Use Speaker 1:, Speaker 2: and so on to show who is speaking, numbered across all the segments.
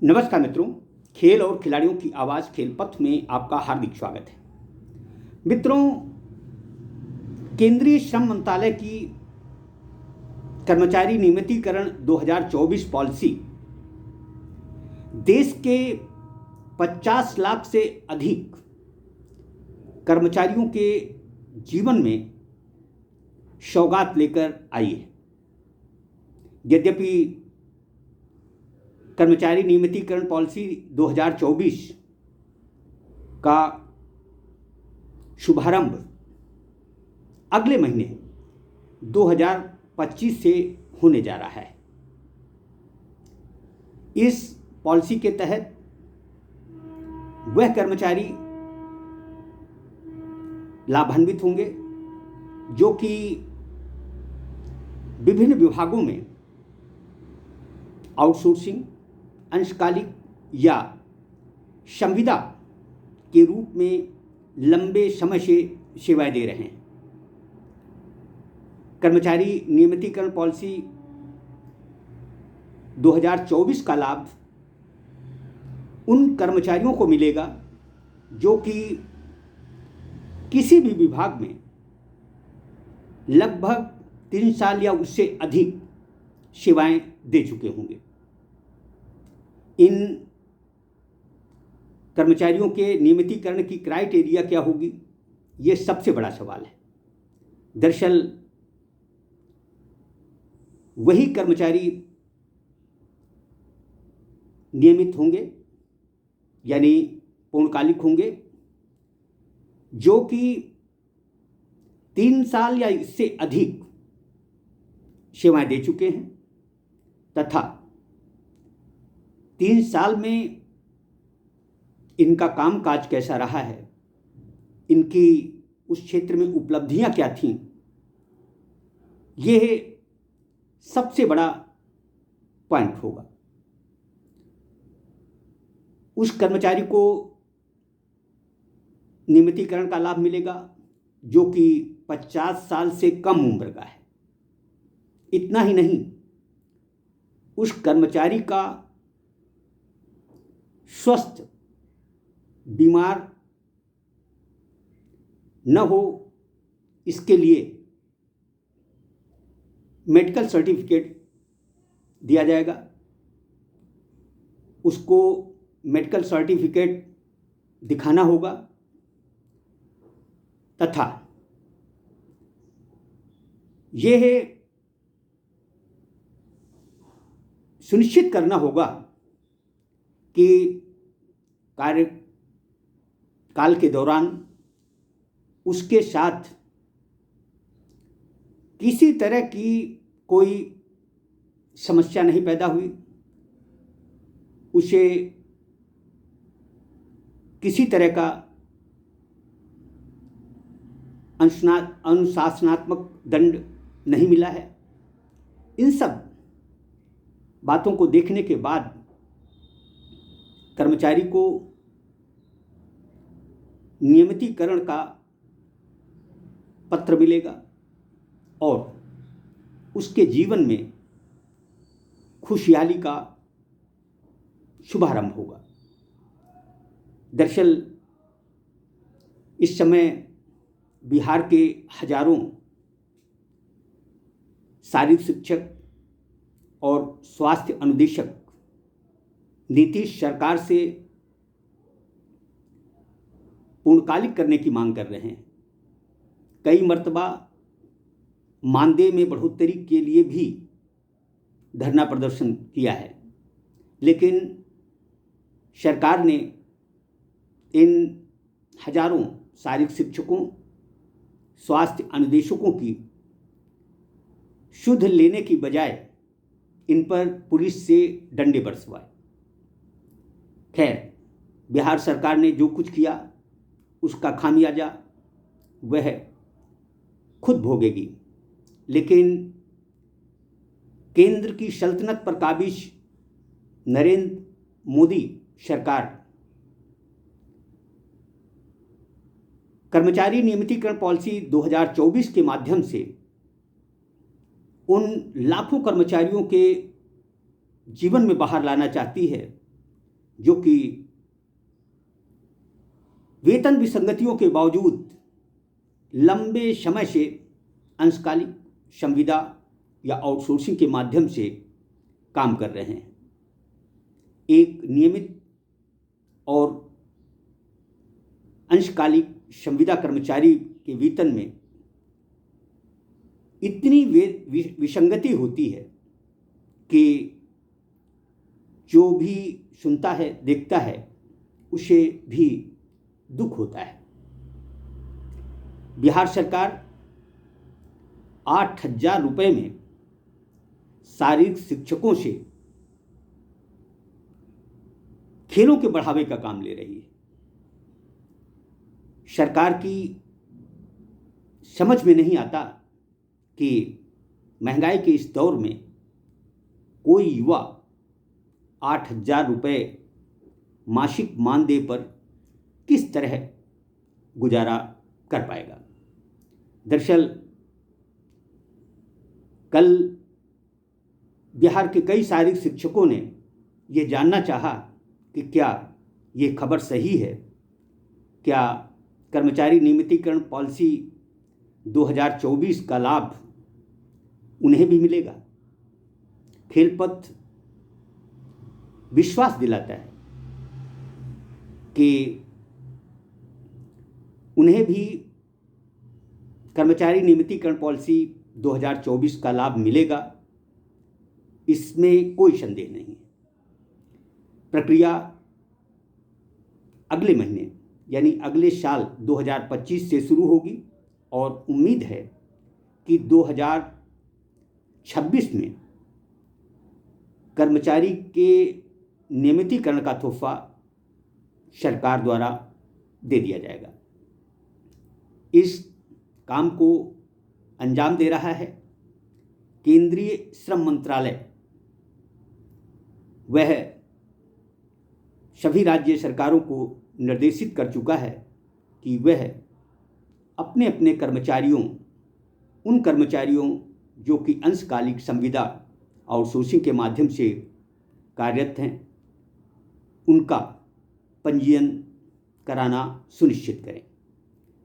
Speaker 1: नमस्कार मित्रों, खेल और खिलाड़ियों की आवाज़ खेल पथ में आपका हार्दिक स्वागत है। मित्रों, केंद्रीय श्रम मंत्रालय की कर्मचारी नियमितीकरण 2024 पॉलिसी देश के 50 लाख से अधिक कर्मचारियों के जीवन में सौगात लेकर आई है। यद्यपि कर्मचारी नियमितीकरण पॉलिसी 2024 का शुभारंभ अगले महीने 2025 से होने जा रहा है। इस पॉलिसी के तहत वह कर्मचारी लाभान्वित होंगे जो कि विभिन्न विभागों में आउटसोर्सिंग, अंशकालिक या संविदा के रूप में लंबे समय से सेवाएं दे रहे हैं। कर्मचारी नियमितीकरण पॉलिसी 2024 का लाभ उन कर्मचारियों को मिलेगा जो कि किसी भी विभाग में लगभग 3 साल या उससे अधिक सेवाएं दे चुके होंगे। इन कर्मचारियों के नियमितीकरण की क्राइटेरिया क्या होगी, ये सबसे बड़ा सवाल है। दरअसल वही कर्मचारी नियमित होंगे यानी पूर्णकालिक होंगे जो कि 3 साल या इससे अधिक सेवाएं दे चुके हैं तथा 3 साल में इनका कामकाज कैसा रहा है, इनकी उस क्षेत्र में उपलब्धियां क्या थीं, ये सबसे बड़ा पॉइंट होगा। उस कर्मचारी को नियमितीकरण का लाभ मिलेगा जो कि 50 साल से कम उम्र का है। इतना ही नहीं, उस कर्मचारी का स्वस्थ, बीमार न हो इसके लिए मेडिकल सर्टिफिकेट दिया जाएगा। उसको मेडिकल सर्टिफिकेट दिखाना होगा तथा यह सुनिश्चित करना होगा कि कार्यकाल के दौरान उसके साथ किसी तरह की कोई समस्या नहीं पैदा हुई, उसे किसी तरह का अनुशासनात्मक दंड नहीं मिला है। इन सब बातों को देखने के बाद कर्मचारी को नियमितीकरण का पत्र मिलेगा और उसके जीवन में खुशहाली का शुभारंभ होगा। दरअसल इस समय बिहार के हजारों शारीरिक शिक्षक और स्वास्थ्य अनुदेशक नीतीश सरकार से पूर्णकालिक करने की मांग कर रहे हैं। कई मर्तबा मानदेय में बढ़ोतरी के लिए भी धरना प्रदर्शन किया है, लेकिन सरकार ने इन हजारों शारीरिक शिक्षकों, स्वास्थ्य अनुदेशकों की शुद्ध लेने की बजाय इन पर पुलिस से डंडे बरसवाए। खैर, बिहार सरकार ने जो कुछ किया उसका खामियाजा वह खुद भोगेगी, लेकिन केंद्र की सल्तनत पर काबिज नरेंद्र मोदी सरकार कर्मचारी नियमितीकरण पॉलिसी 2024 के माध्यम से उन लाखों कर्मचारियों के जीवन में बाहर लाना चाहती है जो कि वेतन विसंगतियों के बावजूद लंबे समय से अंशकालिक, संविदा या आउटसोर्सिंग के माध्यम से काम कर रहे हैं। एक नियमित और अंशकालिक संविदा कर्मचारी के वेतन में इतनी विसंगति होती है कि जो भी सुनता है, देखता है, उसे भी दुख होता है। बिहार सरकार 8,000 रुपये में शारीरिक शिक्षकों से खेलों के बढ़ावे का काम ले रही है। सरकार की समझ में नहीं आता कि महंगाई के इस दौर में कोई युवा 8,000 रुपये मासिक मानदेय पर किस तरह गुजारा कर पाएगा। दरअसल कल बिहार के कई शारीरिक शिक्षकों ने ये जानना चाहा कि क्या ये खबर सही है, क्या कर्मचारी नियमितीकरण पॉलिसी 2024 का लाभ उन्हें भी मिलेगा। खेलपथ विश्वास दिलाता है कि उन्हें भी कर्मचारी नियमितीकरण पॉलिसी 2024 का लाभ मिलेगा, इसमें कोई संदेह नहीं है। प्रक्रिया अगले महीने यानी अगले साल 2025 से शुरू होगी और उम्मीद है कि 2026 में कर्मचारी के नियमितीकरण का तोहफा सरकार द्वारा दे दिया जाएगा। इस काम को अंजाम दे रहा है केंद्रीय श्रम मंत्रालय। वह सभी राज्य सरकारों को निर्देशित कर चुका है कि वह अपने अपने कर्मचारियों, उन कर्मचारियों जो कि अंशकालिक, संविदा, आउटसोर्सिंग के माध्यम से कार्यरत हैं, उनका पंजीयन कराना सुनिश्चित करें।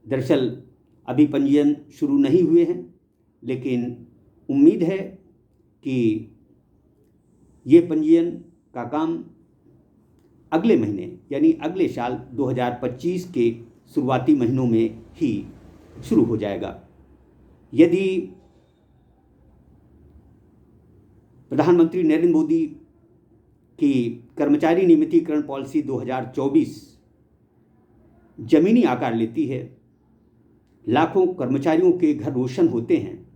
Speaker 1: दरअसल अभी पंजीयन शुरू नहीं हुए हैं, लेकिन उम्मीद है कि ये पंजीयन का काम अगले महीने यानी अगले साल 2025 के शुरुआती महीनों में ही शुरू हो जाएगा। यदि प्रधानमंत्री नरेंद्र मोदी की कर्मचारी नियमितीकरण पॉलिसी 2024 जमीनी आकार लेती है, लाखों कर्मचारियों के घर रोशन होते हैं,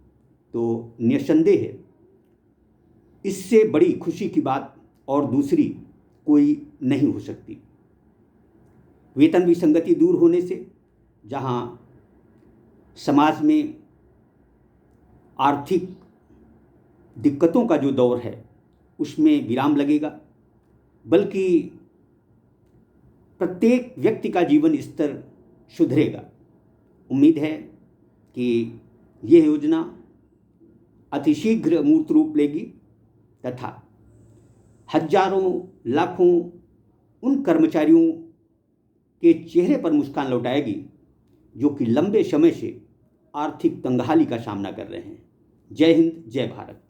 Speaker 1: तो निस्संदेह इससे बड़ी खुशी की बात और दूसरी कोई नहीं हो सकती। वेतन विसंगति दूर होने से जहां समाज में आर्थिक दिक्कतों का जो दौर है उसमें विराम लगेगा, बल्कि प्रत्येक व्यक्ति का जीवन स्तर सुधरेगा। उम्मीद है कि यह योजना अतिशीघ्र मूर्त रूप लेगी तथा हजारों लाखों उन कर्मचारियों के चेहरे पर मुस्कान लौटाएगी जो कि लंबे समय से आर्थिक तंगहाली का सामना कर रहे हैं। जय हिंद, जय भारत।